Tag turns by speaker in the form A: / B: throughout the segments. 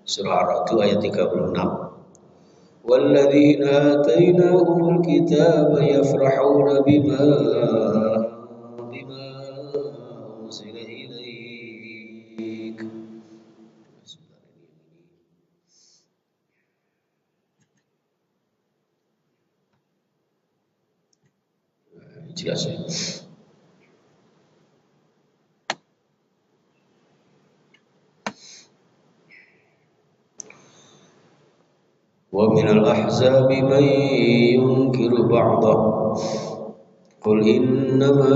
A: Surah Ar-Ra'd ayat 36. وَالَّذِينَ آتَيْنَاهُمُ الْكِتَابَ يَفْرَحُونَ بِمَا أُنْزِلَ إِلَيْكَ. Jelas ya. وَمِنَ الْأَحْزَابِ مَن يُنْكِرُ بَعْضَهُ قُلْ إِنَّمَا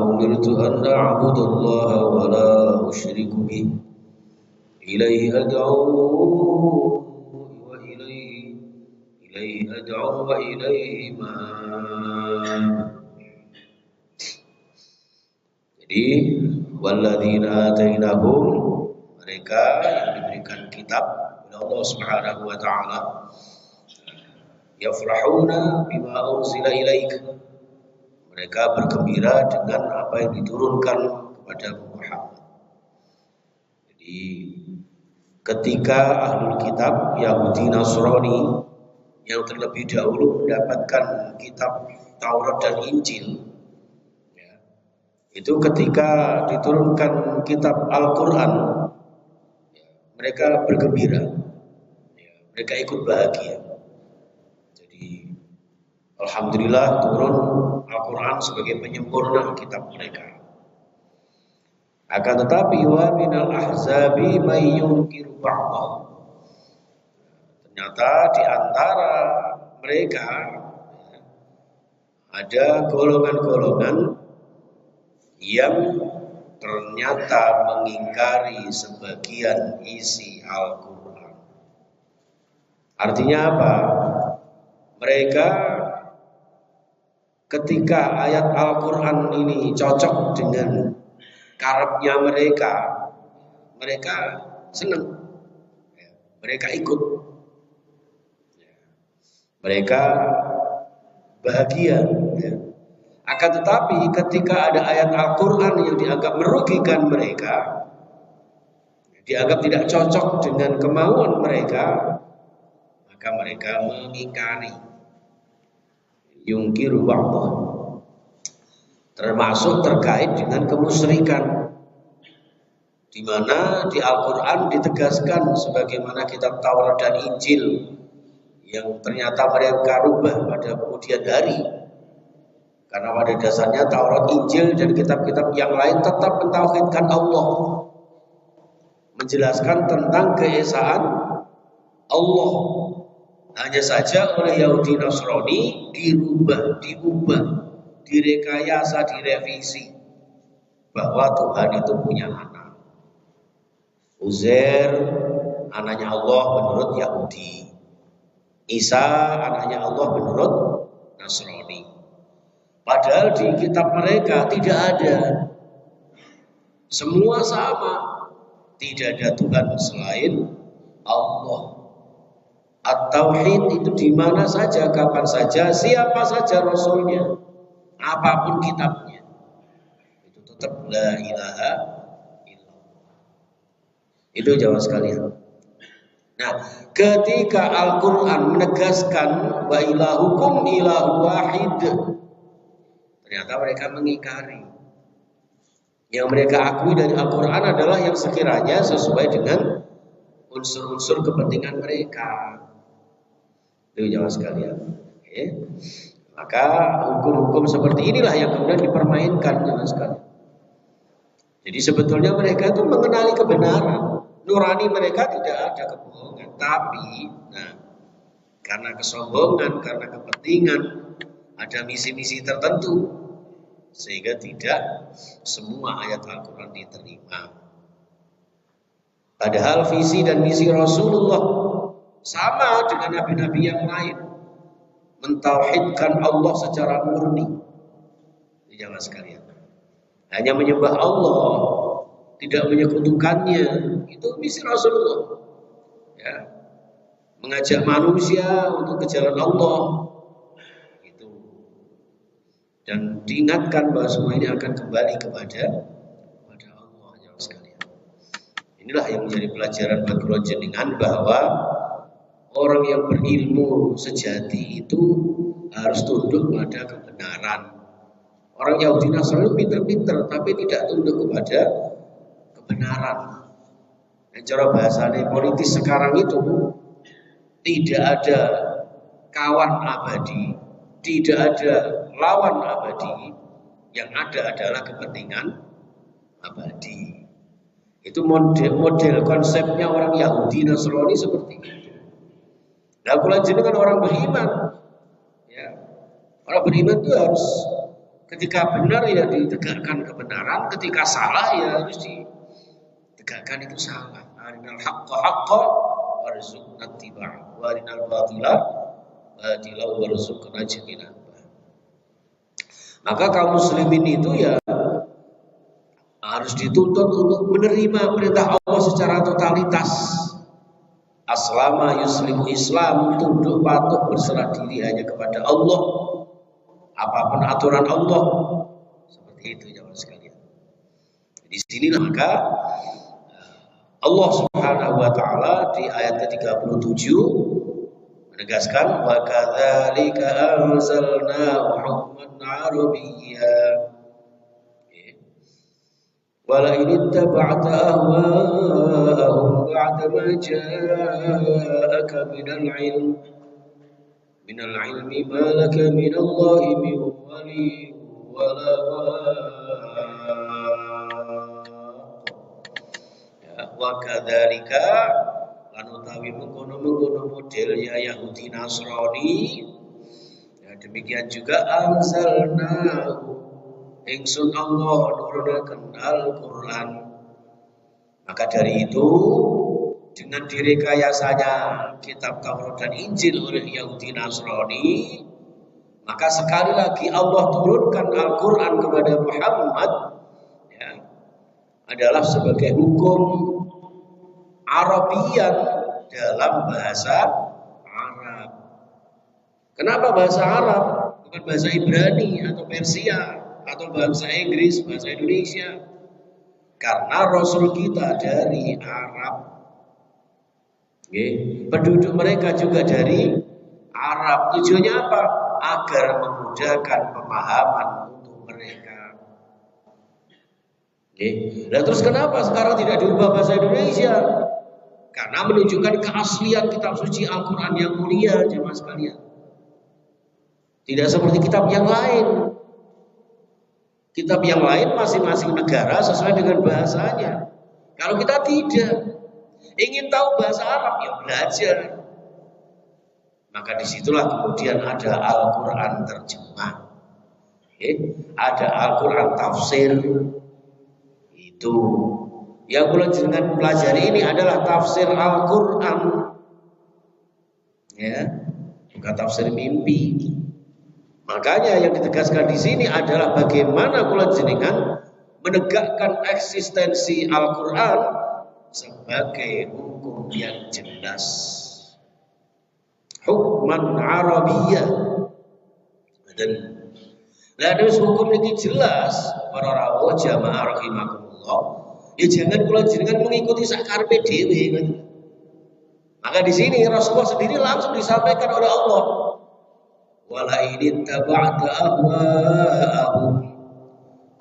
A: أُمِرْتُ أَنْ أَعْبُدَ اللَّهَ وَلَا أُشْرِكُ بِهِ إِلَيْهِ أَدْعُو وَإِلَيْهِ مَآبِ. Jadi walladzina atainahum, mereka yang diberikan kitab oleh Allah Subhanahu wa taala, yafrahuna bima unzila ilaik, mereka bergembira dengan apa yang diturunkan kepada Muhammad. Jadi ketika ahlul kitab Yahudi Nasrani yang terlebih dahulu mendapatkan kitab Taurat dan Injil, itu ketika diturunkan kitab Al-Quran, mereka bergembira, mereka ikut bahagia. Jadi alhamdulillah turun Al-Quran sebagai penyempurna kitab mereka. Akan tetapi wa minal ahzabi may yunkiru ba'dah, ternyata di antara mereka ada golongan-golongan yang ternyata mengingkari sebagian isi Al-Quran. Artinya apa? Mereka ketika ayat Al-Quran ini cocok dengan karepnya mereka, mereka senang, mereka ikut, mereka bahagia. Akan tetapi ketika ada ayat Al-Quran yang dianggap merugikan mereka, dianggap tidak cocok dengan kemauan mereka, maka mereka mengingkari, yungkiru ba'dah, termasuk terkait dengan kemusyrikan, di mana di Al-Quran ditegaskan sebagaimana kitab Taurat dan Injil yang ternyata mereka rubah pada kemudian hari. Karena pada dasarnya Taurat, Injil dan kitab-kitab yang lain tetap mentauhidkan Allah, menjelaskan tentang keesaan Allah. Hanya saja oleh Yahudi Nasrani diubah, direkayasa, direvisi bahwa Tuhan itu punya anak. Uzair anaknya Allah menurut Yahudi, Isa anaknya Allah menurut Nasrani. Padahal di kitab mereka tidak ada. Semua sama. Tidak ada Tuhan selain Allah. At-Tauhid itu di mana saja, kapan saja, siapa saja Rasulnya, apapun kitabnya, itu tetap la ilaha illallah. Itu jawab sekalian. Nah, ketika Al-Quran menegaskan wa ilahukum ilahu wahid, ternyata mereka mengingkari. Yang mereka akui dari Al-Quran adalah yang sekiranya sesuai dengan unsur-unsur kepentingan mereka. Itu jawab sekalian. Maka hukum-hukum seperti inilah yang kemudian dipermainkan, jawab sekalian. Jadi sebetulnya mereka itu mengenali kebenaran. Nurani mereka tidak ada kebohongan. Tapi karena kesombongan, karena kepentingan, ada misi-misi tertentu, sehingga tidak semua ayat Al-Quran diterima. Padahal visi dan misi Rasulullah sama dengan nabi-nabi yang lain, mentauhidkan Allah secara murni. Jangan sekalian, hanya menyembah Allah, tidak menyekutukannya, itu misi Rasulullah. Mengajak manusia untuk ke jalan Allah, dan diingatkan bahwa semua ini akan kembali kepada Allah, jemaah sekalian. Inilah yang menjadi pelajaran bagi kula jenengan bahwa orang yang berilmu sejati itu harus tunduk pada kebenaran. Orang Yahudi Nasrani pinter-pinter tapi tidak tunduk kepada kebenaran. Dan cara bahasanya politis sekarang itu tidak ada kawan abadi, tidak ada lawan abadi, yang ada adalah kepentingan abadi. Itu model konsepnya orang Yahudi Nasrani seperti itu. Nah, kula jenengan orang beriman, ya. Orang beriman itu harus ketika benar ya ditegakkan kebenaran, ketika salah ya harus ditegakkan itu salah. Arinal haqqa haqqa warzuqna ittiba'a wa arinal batila batila warzuqna ijtinaba. Maka kaum muslimin itu ya harus dituntut untuk menerima perintah Allah secara totalitas. Aslama yuslimu Islam, tunduk patuh berserah diri hanya kepada Allah. Apapun aturan Allah, seperti itu jamaah sekalian. Di sini maka Allah Subhanahu wa taala di ayat ke-37 menegaskan wa kadzalika anzalna hukman arabiyya wala in ittaba'ta ahwa'ahum ba'da ma ja'aka minal ilmi ma laka minallahi min wali wala wa kadzalika lan utawi mengkono-mengkono model ya Yahudi Nasrani ya demikian juga anzalnahu ingsun Allah nurunaken Al-Quran. Maka dari itu dengan direkayasanya kitab Taurat dan Injil oleh Yahudi Nasrani, maka sekali lagi Allah turunkan Al-Quran kepada Muhammad ya, adalah sebagai hukum Arabian dalam bahasa Arab. Kenapa bahasa Arab? Bukan bahasa Ibrani atau Persia atau bahasa Inggris, bahasa Indonesia. Karena Rasul kita dari Arab. Penduduk mereka juga dari Arab. Tujuannya apa? Agar memudahkan pemahaman untuk mereka. Nah terus kenapa sekarang tidak diubah bahasa Indonesia? Karena menunjukkan keaslian kitab suci Al-Quran yang mulia, jemaah sekalian. Tidak seperti kitab yang lain. Kitab yang lain masing-masing negara sesuai dengan bahasanya. Kalau kita tidak ingin tahu bahasa Arab ya belajar. Maka disitulah kemudian ada Al-Quran terjemah, ada Al-Quran tafsir. Itu yang boleh dengan pelajari ini adalah tafsir Al-Quran, ya, bukan tafsir mimpi. Makanya yang ditegaskan di sini adalah bagaimana kula jenengan menegakkan eksistensi Al-Quran sebagai hukum yang jelas, hukman Arabiyyah. Dan terus hukum ini jelas para rawuh jamaah rahimakumullah. Ya jangan kula jenengan mengikuti sakarepe dhewe kan. Maka di sini Rasulullah sendiri langsung disampaikan oleh Allah. Wala in taba'ta ahwa'ahum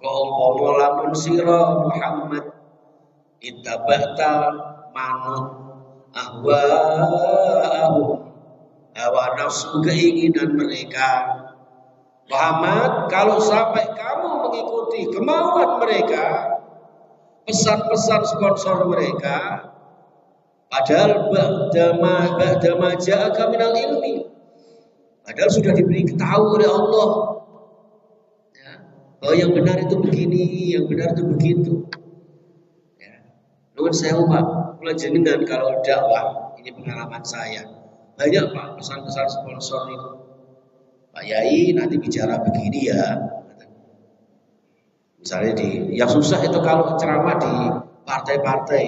A: qawma lamun sira Muhammad ittaba'ta manut ahwa'ahum hawa nafsu keinginan mereka. Muhammad, kalau sampai kamu mengikuti kemauan mereka, pesan-pesan sponsor mereka, padahal ba'da ma ja'aka minal ilmi, padahal sudah diberi ketahui oleh Allah ya, bahwa yang benar itu begini, yang benar itu begitu ya. Nuwun sewu Pak, kula jenengan kalau dakwah, ini pengalaman saya, banyak Pak pesan-pesan sponsor itu, Pak Yai nanti bicara begini ya. Misalnya yang susah itu kalau ceramah di partai-partai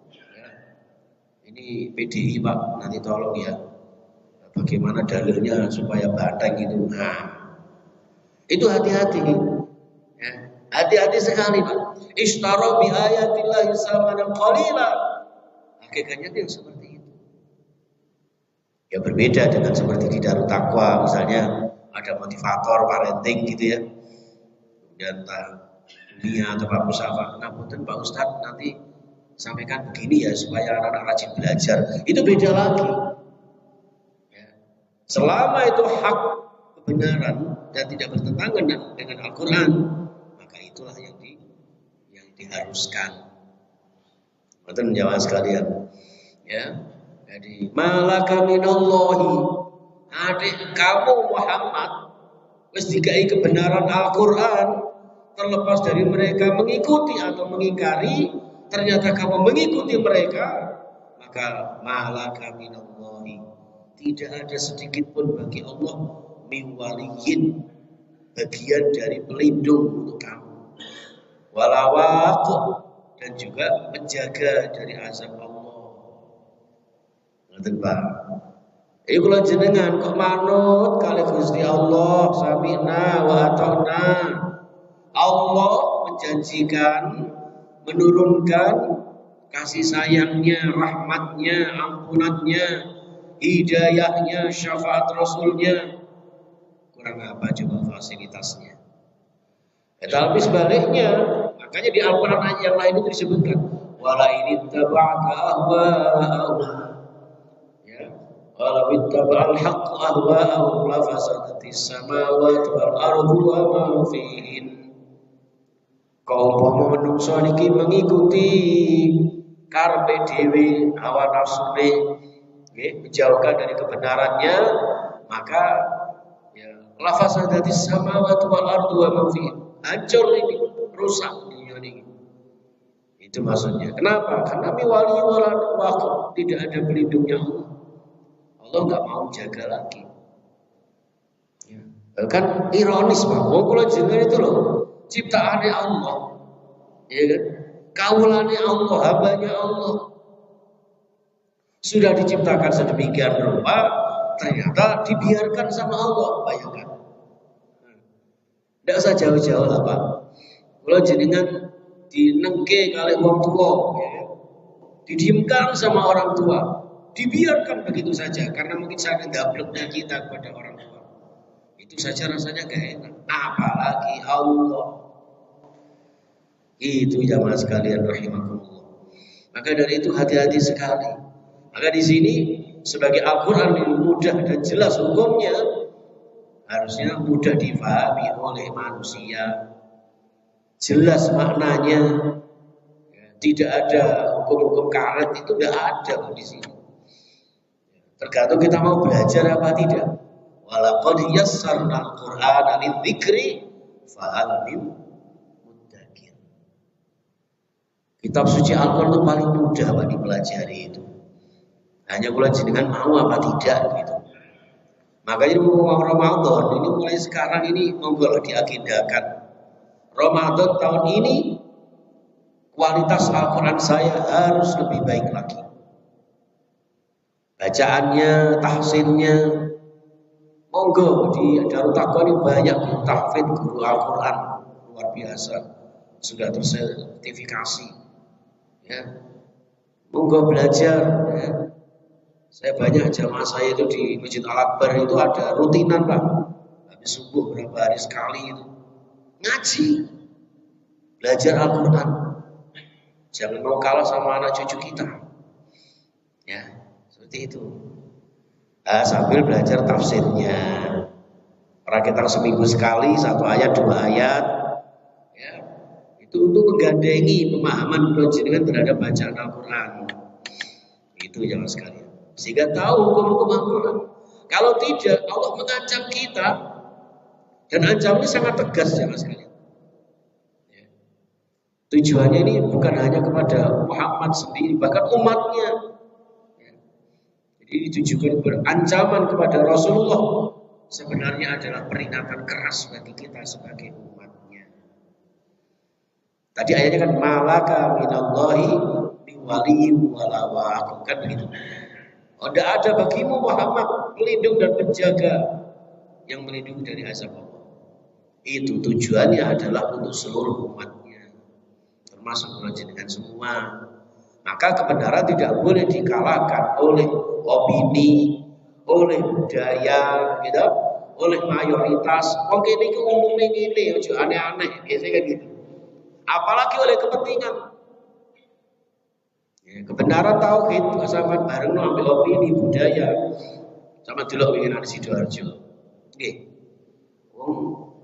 A: ya. Ini PDI Pak, nanti tolong ya, bagaimana dalilnya supaya banteng gitu. Nah, itu hati-hati ya. Hati-hati sekali, Pak. Ishtara bi ayatillahi samanan qalila. Hakikatnya itu yang seperti itu. Ya berbeda dengan seperti di Darut Taqwa misalnya ada motivator parenting gitu ya. Kemudian dunia atau Pak Musafa, nah punten Pak Ustadz nanti sampaikan begini ya supaya anak-anak rajin belajar. Itu beda lagi. Ya. Selama itu hak kebenaran dan tidak bertentangan dengan Al-Quran, maka itulah yang diharuskan. Betul menjawab sekalian. Ya. Jadi malaka minallahi, adik kamu Muhammad wis dikai kebenaran Al-Quran, terlepas dari mereka mengikuti atau mengingkari, ternyata kamu mengikuti mereka, maka malaka minallahi, tidak ada sedikit pun bagi Allah miwaliyin, bagian dari pelindung untuk kamu, walawaq, dan juga menjaga dari azab Allah. Ngerti Pak? Iku kula jenengan kok manut kali Gusti Allah, samina wa ata'na. Allah menjanjikan menurunkan kasih sayangnya, rahmatnya, ampunannya, hidayahnya, syafaat Rasulnya. Kurang apa coba fasilitasnya? Tapi sebaliknya, makanya di Al-Quran ayat yang lain itu disebutkan wala ini taba'ta ahwa'ahum, ya, wala bittaba'al haqq ahwa'ahum la fasadatis samawati wal ardu wa ma fihin. Kaum umpama menungso niki mengikuti karepe dhewe hawa nafsune, nggih, menjauhkan dari kebenarannya, maka ya la fasadatis samawati wal ardu wa ma fihin. Hancur ini, rusak dunia ini. Itu maksudnya. Kenapa? Karena wali wala waqf, tidak ada pelindungnya Allah. Allah nggak mau jaga lagi. Ya. Kan ironis Pak. Wong kula jenengan itu loh, ciptaannya Allah. Ya kan? Kaulane Allah, hambanya Allah. Sudah diciptakan sedemikian rupa, ternyata dibiarkan sama Allah. Bayangkan. Tidak usah jauh-jauh lah Pak. Kalau jenengan dinengke kali wong tua, ya, didiamkan sama orang tua, dibiarkan begitu saja karena mungkin saking gableknya kita kepada orang tua. Itu saja rasanya gak enak. Apalagi Allah. Itu jamaah sekalian rahimakumullah. Maka dari itu hati-hati sekali. Maka di sini sebagai Al-Quran yang mudah dan jelas hukumnya, harusnya mudah difahami oleh manusia, jelas maknanya, tidak ada hukum-hukum karet, itu tidak ada di sini. Tergantung kita mau belajar apa tidak. Walaqad yassarna al-Qur'ana lidzikri fahal min muddakir. Kitab suci Al-Quran itu paling mudah Pak dipelajari itu. Hanya kula jenengan mau apa tidak gitu. Makanya mau Ramadan ini mulai sekarang ini monggo diagendakan. Ramadan tahun ini kualitas Al-Quran saya harus lebih baik lagi. Bacaannya, tahsinnya, monggo di Darut Taqwa ini banyak guru tahfidz, guru Al-Quran luar biasa, sudah tersertifikasi. Ya, monggo belajar. Ya. Saya banyak jamaah saya itu di Masjid Al-Akbar itu ada rutinan Pak. Habis subuh berapa hari sekali itu ngaji, belajar Al-Quran. Jangan mau kalah sama anak cucu kita. Ya, seperti itu. Sambil belajar tafsirnya. Kita seminggu sekali 1 ayat 2 ayat. Ya, itu untuk menggandengi pemahaman jenengan terhadap bacaan Al-Quran. Itu jangan sekalian. Sehingga tahu hukum-hukum Al-Quran. Kalau tidak, Allah mengancam kita, dan ancamannya sangat tegas jangan sekalian. Ya. Tujuannya ini bukan hanya kepada Muhammad sendiri, bahkan umatnya. Ya. Jadi ditujukan berancaman kepada Rasulullah sebenarnya adalah peringatan keras bagi kita sebagai umatnya. Tadi ayatnya kan malaka minallahi biwaliyin wala waqf, kan begitu. Tidak ada bagimu Muhammad pelindung dan penjaga yang melindungi dari azab Allah. Itu tujuannya adalah untuk seluruh umatnya, termasuk dengan semua. Maka kebenaran tidak boleh dikalahkan oleh opini, oleh budaya, gitu, oleh mayoritas. Oke, ini umumnya gini, ojo aneh-aneh, biasanya kan gitu. Apalagi oleh kepentingan. Ya, kebenaran tauhid sama bareng ambil opini budaya. Sama dulu pengen si Sidoarjo. Nggih. Wong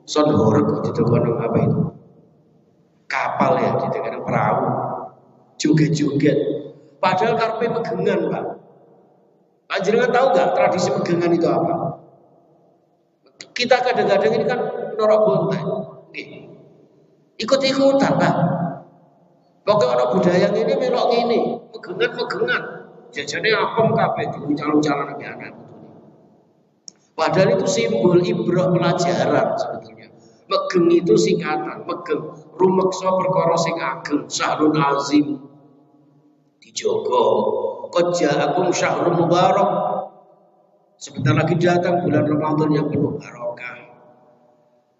A: son horeg ditekono apa itu? Kapal ya, ditekono perahu. Joget-joget. Padahal karpe megengan, Pak. Panjenengan tahu nggak tradisi megengan itu apa? Kita kadang-kadang ini kan norok bontai. Ikut-ikutan, Pak. Pokoknya orang budaya ini melok ini, megengan. Jajannya apem kabeh diucal-ucalan sampai anak. Padahal itu simbol ibrah pelajaran sebetulnya. Megeng itu singkatan, megeng rumeksa perkara sing ageng, syahrun azim. Dijogo, qad ja'akum syahrul mubarak. Sebentar lagi datang bulan Ramadan yang penuh barokah.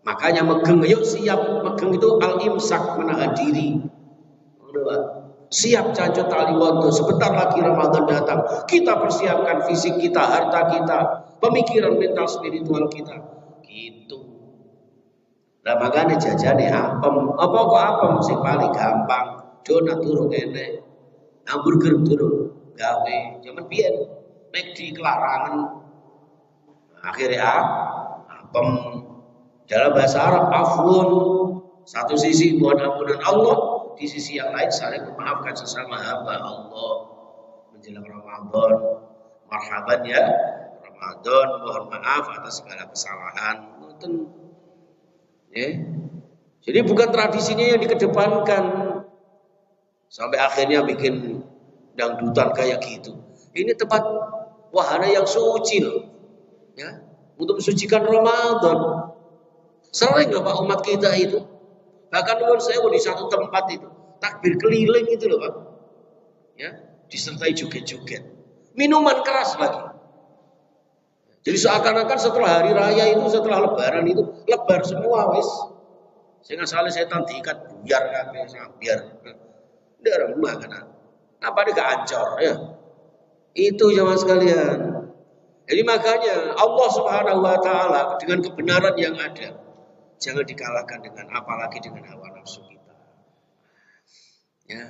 A: Makanya megeng, yuk siap. Megeng itu al-imsak, menahan diri. Siap cancut tali waktu. Sebentar lagi Ramadan datang. Kita persiapkan fisik kita, harta kita, pemikiran mental spiritual kita. Gitu. Nah makanya jajane apem. Apa kok apem sing paling gampang? Donat durung enek. Hamburger durung gawe. Zaman biyen nek di kelarangan. Akhirnya apem. Dalam bahasa Arab afwun. Satu sisi mohon ampunan Allah, di sisi yang lain saling memaafkan sesama hamba Allah. Menjelang Ramadan, marhaban ya Ramadan, mohon maaf atas segala kesalahan. Jadi bukan tradisinya yang dikedepankan sampai akhirnya bikin dangdutan kayak gitu. Ini tempat wahana yang suci loh, ya, untuk mensucikan Ramadan. Sering loh Pak umat kita itu. Bahkan menurut saya di satu tempat itu takbir keliling itu loh Pak, ya, disertai joget-joget, minuman keras lagi. Jadi seakan-akan setelah hari raya itu, setelah lebaran itu lebar semua wis. Sehingga salah setan diikat buyar kabeh biar ndak rumah kan. Apa dia gak ancor ya? Itu jamaah sekalian. Jadi makanya Allah Subhanahu wa taala dengan kebenaran yang ada jangan dikalahkan dengan apalagi dengan hawa nafsu kita. Ya,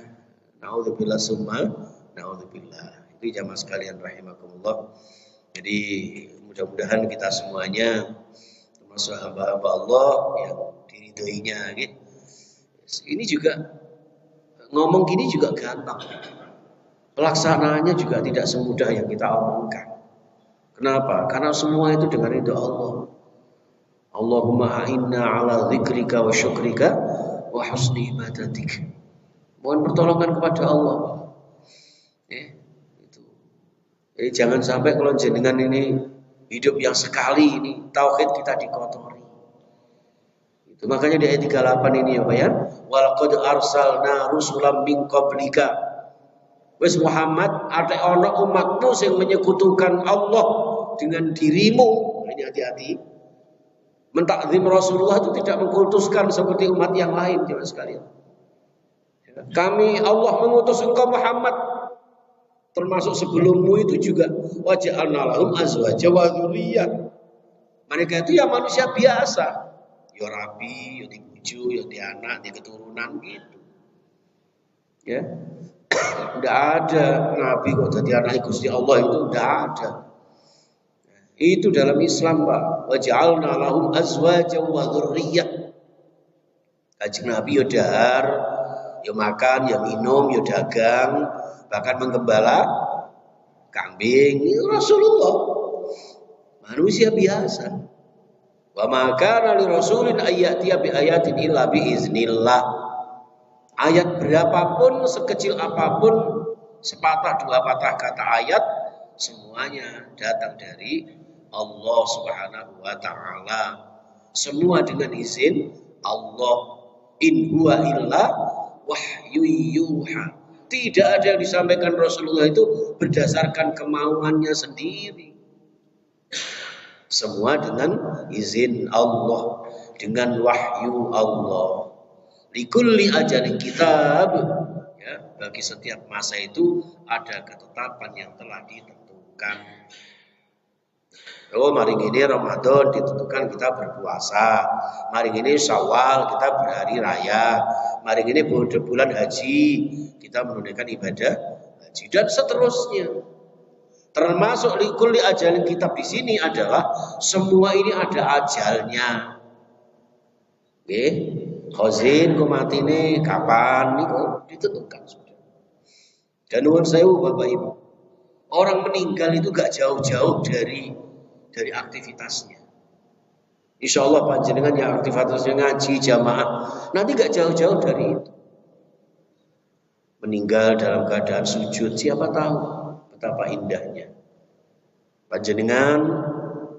A: naudzubillah summa naudzubillah. Itu jamaah sekalian rahimakumullah. Jadi mudah-mudahan kita semuanya termasuk hamba-hamba Allah yang diridhoinya gitu. Ini juga ngomong gini juga gampang. Pelaksanaannya juga tidak semudah yang kita omongkan. Kenapa? Karena semua itu dengan ridho Allah. Allahumma a'inna ala dzikrika wa syukrika wa husni ibadatik. Mohon pertolongan kepada Allah. Itu. Jadi jangan sampai kalau jenengan ini hidup yang sekali ini tauhid kita dikotori. Itu makanya di ayat 38 ini ya Pak ya. Walaqad arsalna rusulam min qablika. Wes Muhammad ada ana umatmu yang menyekutukan Allah dengan dirimu. Ini hati-hati. Mentakzim Rasulullah itu tidak mengkultuskan seperti umat yang lain jemaah sekalian. Kami Allah mengutus engkau Muhammad termasuk sebelummu itu juga waja'alna lahum azwaja wa dzurriyyah. Mereka itu ya manusia biasa. Ya rabi, ya di bojo, ya di anak, di keturunan gitu. Ya. Tidak ada nabi kok jadi anak Gusti Allah itu tidak ada. Itu dalam Islam Pak. Waj'alna lahum azwajan wa dzurriyyah. Kanjeng Nabi ya dahar, ya makan, ya minum, ya dagang, bahkan menggembala kambing. Ini Rasulullah. Manusia biasa. Wa ma kana li rasulin ayyatiya bi ayatin illa bi iznillah. Ayat berapapun, sekecil apapun, sepatah dua patah kata ayat, semuanya datang dari Allah Subhanahu wa taala. Semua dengan izin Allah. In huwa illa wahyu yuha. Tidak ada yang disampaikan Rasulullah itu berdasarkan kemauannya sendiri. Semua dengan izin Allah. dengan wahyu Allah. Likulli ajalin kitab, ya, bagi setiap masa itu ada ketetapan yang telah ditentukan. Oh, mari ini Ramadan ditentukan kita berpuasa. Mari ini Syawal kita berhari raya. Mari ini bulan haji kita menunaikan ibadah haji dan seterusnya. Termasuk likulli ajalin kitab di sini adalah semua ini ada ajalnya. Oke, khazin kumatine kapan itu ditentukan sudah. Dan nuwun sewu Bapak Ibu. Orang meninggal itu gak jauh-jauh dari aktivitasnya. Insya Allah panjenengan yang aktivitasnya ngaji jamaah nanti gak jauh-jauh dari itu. Meninggal dalam keadaan sujud, siapa tahu betapa indahnya. Panjenengan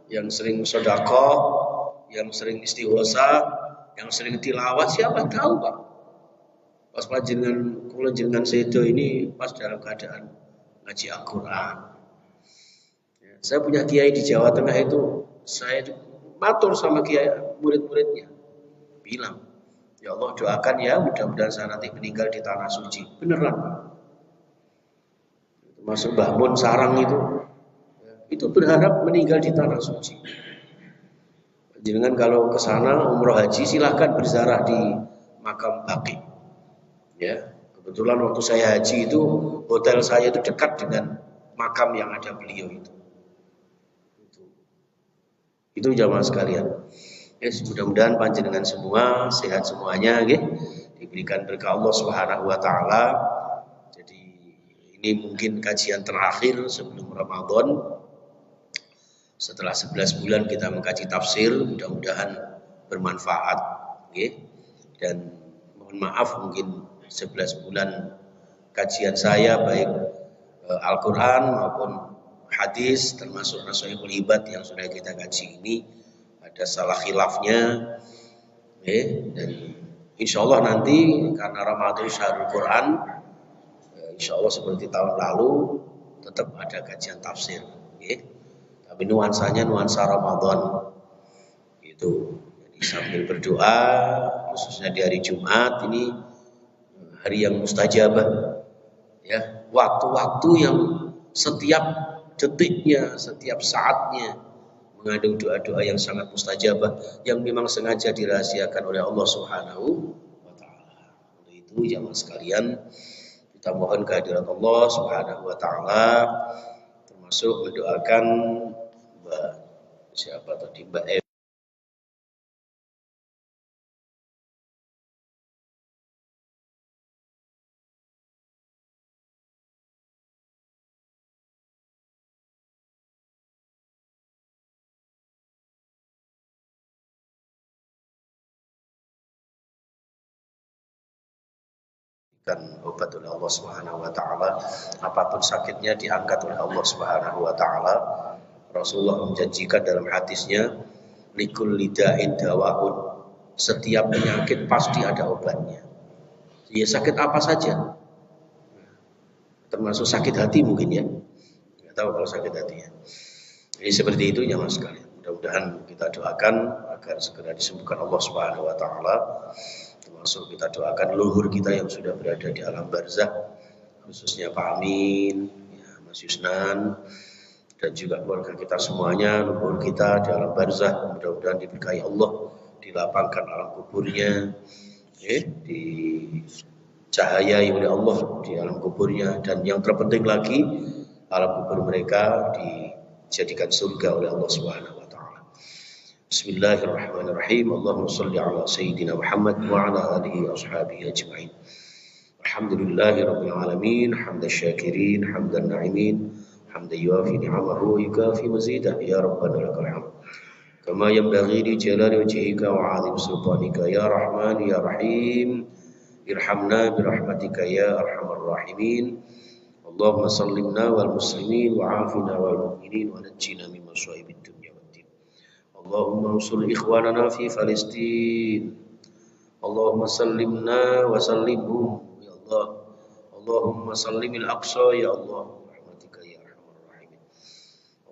A: yang sering sedekah, yang sering istighosa, yang sering tilawat, siapa tahu Pak. Pas panjenengan kula jenengan sedo ini pas dalam keadaan ngaji Al-Qur'an. Ya, saya punya kiai di Jawa Tengah itu, saya matur sama kiai murid-muridnya. Bilang, ya Allah doakan ya mudah-mudahan saya nanti meninggal di tanah suci. Beneran Pak. Termasuk Mbah Mun Sarang itu berharap meninggal di tanah suci. Jangan kalau ke sana umroh haji silahkan berziarah di makam Baqi. Ya, kebetulan waktu saya haji itu hotel saya itu dekat dengan makam yang ada beliau itu. Itu jamaah sekalian. Yes, mudah-mudahan panjenengan semua sehat semuanya, ya. Diberikan berkah Allah Subhanahu wa taala. Jadi ini mungkin kajian terakhir sebelum Ramadan. Setelah 11 bulan kita mengkaji tafsir, mudah-mudahan bermanfaat, okay? Dan mohon maaf mungkin 11 bulan kajian saya baik Al-Quran maupun hadis termasuk Nashihul Ibad yang sudah kita kaji ini ada salah khilafnya, okay? Dan insya Allah nanti karena Ramadan Syahrul Quran, insya Allah seperti tahun lalu tetap ada kajian tafsir, okay? Tapi nuansanya nuansa Ramadan itu. Jadi sambil berdoa khususnya di hari Jumat ini hari yang mustajabah, ya, waktu-waktu yang setiap detiknya, setiap saatnya mengandung doa-doa yang sangat mustajabah yang memang sengaja dirahasiakan oleh Allah Subhanahu wa taala. Untuk itu jamaah sekalian kita mohon kehadirat Allah Subhanahu wa taala termasuk mendoakan siapa tadi Mbak dan obat oleh Allah Subhanahu wa taala, apapun sakitnya diangkat oleh Allah Subhanahu wa taala. Rasulullah menjanjikan dalam hadisnya, likulli da'in dawaun. Setiap penyakit pasti ada obatnya. Ya sakit apa saja. Termasuk sakit hati mungkin ya. Enggak tahu kalau sakit hati ya. Jadi seperti itu ya Mas sekalian. Mudah-mudahan kita doakan agar segera disembuhkan Allah Subhanahu wa taala. Termasuk kita doakan leluhur kita yang sudah berada di alam barzakh, khususnya Pak Amin, ya, Mas Yusnan, dan juga keluarga kita semuanya, leluhur kita di alam barzakh, mudah-mudahan diberkahi Allah, dilapangkan alam kuburnya, dicahayai oleh Allah di alam kuburnya, dan yang terpenting lagi alam kubur mereka dijadikan surga oleh Allah Subhanahu wa taala. Bismillahirrahmanirrahim. Allahumma shalli ala sayyidina Muhammad wa ala alihi wa ashabihi ajma'in. Alhamdulillahirabbil alamin, hamdan syakirin, hamdan na'imin. حمدا يوافي نعمه ويكافي مزيده يا ربنا لك الحمد كما ينبغي لجلال وجهك وعظيم سلطانك يا رحمن يا رحيم ارحمنا برحمتك يا ارحم الراحمين اللهم سلمنا والمسلمين وعافنا والمؤمنين ونجنا من مصائب الدنيا والدين اللهم انصر اخواننا في فلسطين اللهم سلمنا وسلمهم يا الله اللهم سلم الاقصى يا الله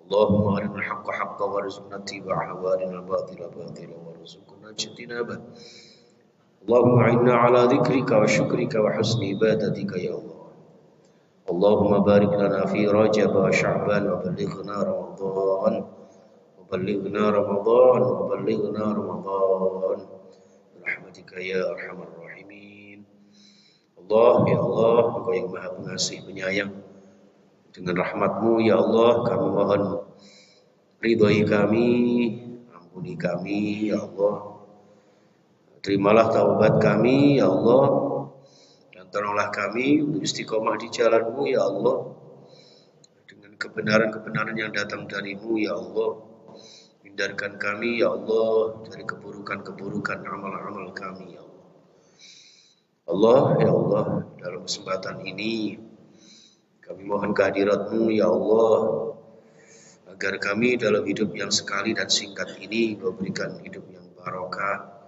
A: اللهم أرنا الحق حقا وارزقنا اتباعه وأرنا الباطل باطلا وارزقنا warzuqna ijtinabah. Allahumma inna ala dzikrika wa syukrika wa husni ibadatika ya Allah. Allahumma barik lana fi Rajab wa Sya'ban wa ballighna Ramadan rahmatika ya arhamar rahimin. Allah ya Allah, Engkau yang Maha Pengasih Penyayang, dengan rahmat-Mu ya Allah kami mohon ridhoi kami, ampuni kami ya Allah. Terimalah taubat kami ya Allah, dan tolonglah kami untuk istiqomah di jalan-Mu ya Allah, dengan kebenaran-kebenaran yang datang dari-Mu ya Allah. Hindarkan kami ya Allah dari keburukan-keburukan amal-amal kami ya Allah. Allah ya Allah, dalam kesempatan ini kami mohon kehadirat-Mu ya Allah, agar kami dalam hidup yang sekali dan singkat ini Kau berikan hidup yang barokah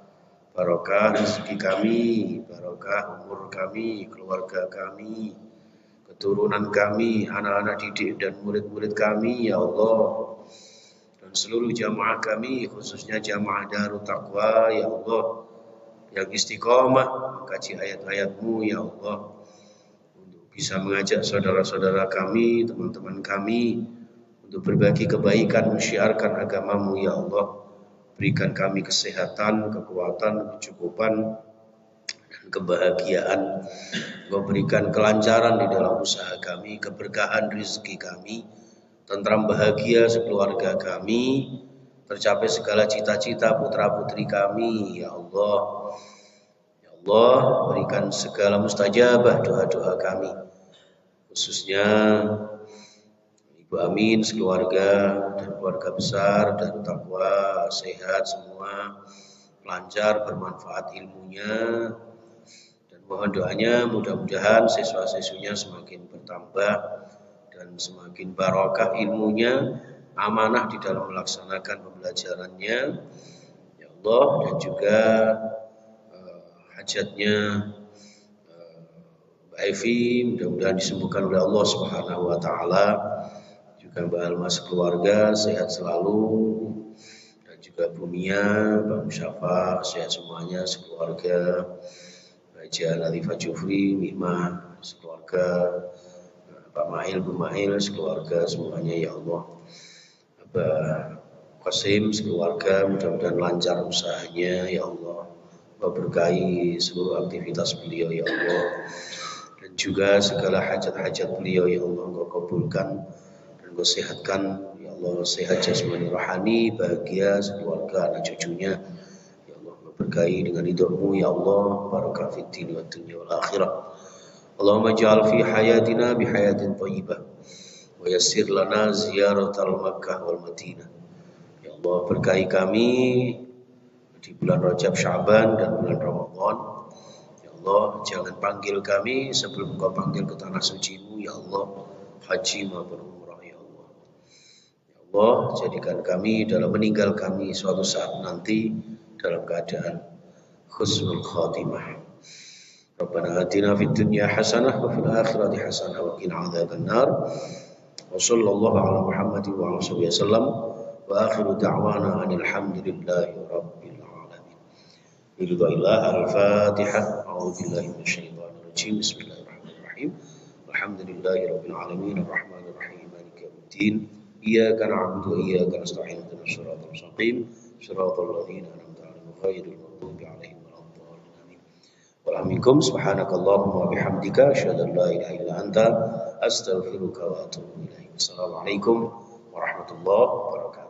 A: rezeki kami, barokah umur kami, keluarga kami, keturunan kami, anak-anak didik dan murid-murid kami ya Allah, dan seluruh jamaah kami, khususnya jamaah Darut Taqwa ya Allah, yang istiqomah mengkaji ayat-ayat-Mu ya Allah, untuk bisa mengajak saudara-saudara kami, teman-teman kami untuk berbagi kebaikan, mensyiarkan agama-Mu ya Allah. Berikan kami kesehatan, kekuatan, kecukupan, dan kebahagiaan. Engkau berikan kelancaran di dalam usaha kami, keberkahan rezeki kami, tentram bahagia sekeluarga kami, tercapai segala cita-cita putra-putri kami ya Allah. Ya Allah, berikan segala mustajabah doa-doa kami, khususnya Ibu Amin, sekeluarga dan keluarga besar Darut Taqwa, sehat semua, lancar, bermanfaat ilmunya, dan mohon doanya mudah-mudahan siswa-siswinya semakin bertambah dan semakin barokah ilmunya, amanah di dalam melaksanakan pembelajarannya ya Allah, dan juga hajatnya Mbak Evi mudah-mudahan disembuhkan oleh Allah Subhanahu wa taala. Juga Mbak Alma sekeluarga sehat selalu, dan juga Bu Mia, Pak Musyafa sehat semuanya sekeluarga, Raja Latifah Jufri, Mihmah sekeluarga, Pak Mahil, Bu Mahil sekeluarga semuanya ya Allah. Pak Qasim sekeluarga mudah-mudahan lancar usahanya ya Allah. Berkahi seluruh aktivitas beliau ya Allah, dan juga segala hajat-hajat beliau ya Allah Engkau kabulkan. Engkau sehatkan ya Allah, sehat jasmani rohani, bahagia sekeluarga anak cucunya ya Allah. Berkahi dengan ridho-Mu ya Allah, barakah fid din wa dunya wal akhirah. Allahumma ja'al fi hayatina bi hayatin thayyibah wa yassir lana ziyaratal Makkah wal Madinah ya Allah. Berkahi kami di bulan Rajab, Sya'ban dan bulan Ramadan ya Allah. Jangan panggil kami sebelum Engkau panggil ke tanah suci-Mu ya Allah, haji maupun umrah ya Allah. Ya Allah, jadikan kami dalam meninggal kami suatu saat nanti dalam keadaan husnul khatimah. Rabbana atina fid dunya hasanah wa fil akhirati hasanah wa qina adzabannar. Wa sallallahu ala Muhammadin wa ala alihi wasallam wa akhiru da'wana anil hamdulillahi rabbil alamin. Billahi al-Fatihah. A'udzubillahi minasyaitonir rajim. Bismillahirrahmanirrahim. Alhamdulillahi rabbil alamin arrahmanir rahim maliki yaumiddin. Iyyaka na'budu wa iyyaka nasta'in ihdinas siratal mustaqim siratal ladzina an'amta 'alaihim ghairil maghdubi 'alaihim waladdallin. Amin. Wa minkum subhanakallahumma wa bihamdika asyhadu an la ilaha illa anta astaghfiruka wa atubu ilaik. Assalamualaikum warahmatullahi wabarakatuh.